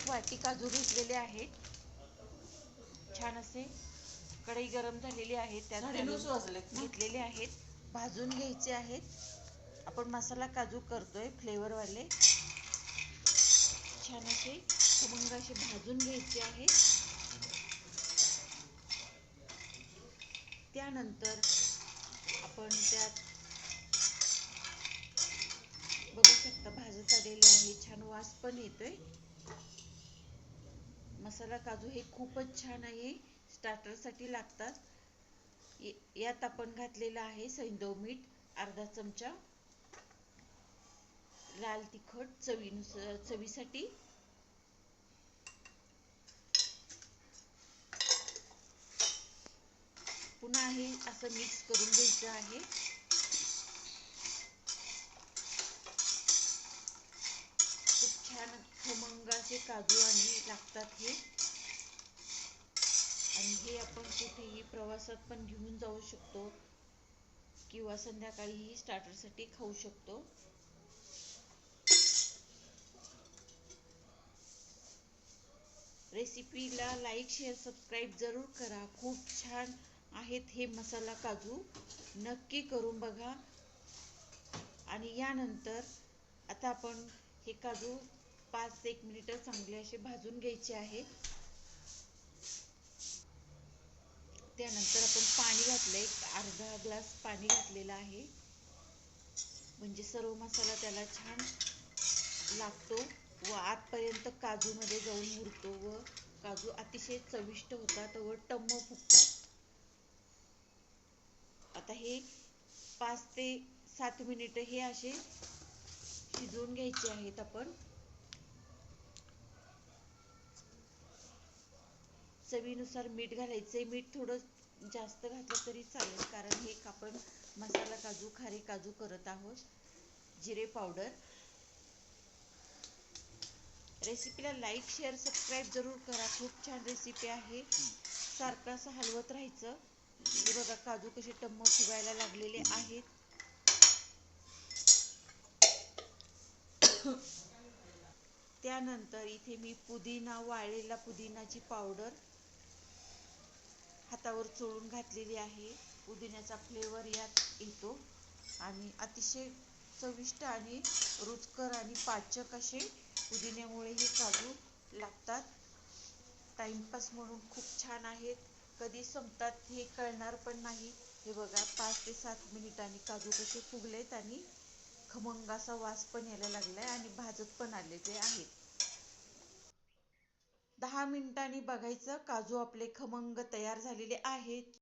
वाटी काजू घेतलेले आहेत. छान असे कढई गरम झालेली आहे, त्यात घेतलेले आहेत. भाजून घ्यायचे आहेत. आपण मसाला काजू करतोय फ्लेवर वाले. छान असे खमंग असे भाजून घ्यायचे आहेत. त्यानंतर आपण त्यात बघू शकता भाजत आलेले आहे. छान वास पण येतोय. मसाला काजू हे खूपच छान आहे, स्टार्टर साठी लागतात. यात आपण घातलेला आहे सैंधव मीठ अर्धा चमचा, लाल तिखट चवीसाठी, पुन्हा हे असं मिक्स करून घ्यायचं आहे. खूप छान खमंग असे काजू आणि लागतात हे. आणि हे आपण कुठेही प्रवासात पण घेऊन जाऊ शकतो किंवा संध्याकाळीही स्टार्टर साठी खाऊ शकतो. रेसिपीला लाईक शेअर सबस्क्राईब जरूर करा. खूप छान आहेत हे मसाला काजू, नक्की करून बघा. आणि यानंतर आता आपण हे काजू 5 ते 1 मिनिट चांगले असे भाजून घ्यायचे आहेत. त्यानंतर आपण पाणी घातलंय, अर्धा ग्लास पाणी घातलेलं आहे, म्हणजे सर्व मसाला त्याला छान लागतो व आतपर्यंत काजू मध्ये जाऊन मुरतो व काजू अतिशय चविष्ट होतात व टम्म फुगतात. आता हे 5 ते 7 मिनिट हे असे शिजवून घ्यायचे आहेत. आपण चवीनुसार मीठ घालायचे. मीठ थोडं जास्त घातलं तरी चालेल, कारण हे आपण मसाला काजू खारे काजू करत आहोत. जिरे पावडर. रेसिपीला लाईक शेअर सबस्क्राईब जरूर करा. खूप छान रेसिपी आहे. सारखं असं हलवत राहायचं. हे बघा काजू कसे टम्म फुगायला लागलेले आहेत. त्यानंतर इथे मी पुदिना, वाळलेला पुदिनाची पावडर हातावर चोळून घातलेली आहे. पुदिन्याचा फ्लेवर यात येतो आणि अतिशय चविष्ट आणि रुचकर आणि पाचक असे पुदिन्यामुळे हे काजू लागतात. टाइमपास म्हणून खूप छान आहेत. कधी संपतात हे कळणार पण नाही. हे बघा 5 ते 7 मिनिटांनी काजू कसे फुगलेत आणि खमंग असा वास पण यायला लागलाय आणि भाजत पण आलेले आहेत. 10 मिनिटांनी बघायचं, काजू आपले खमंग तयार झालेले आहेत.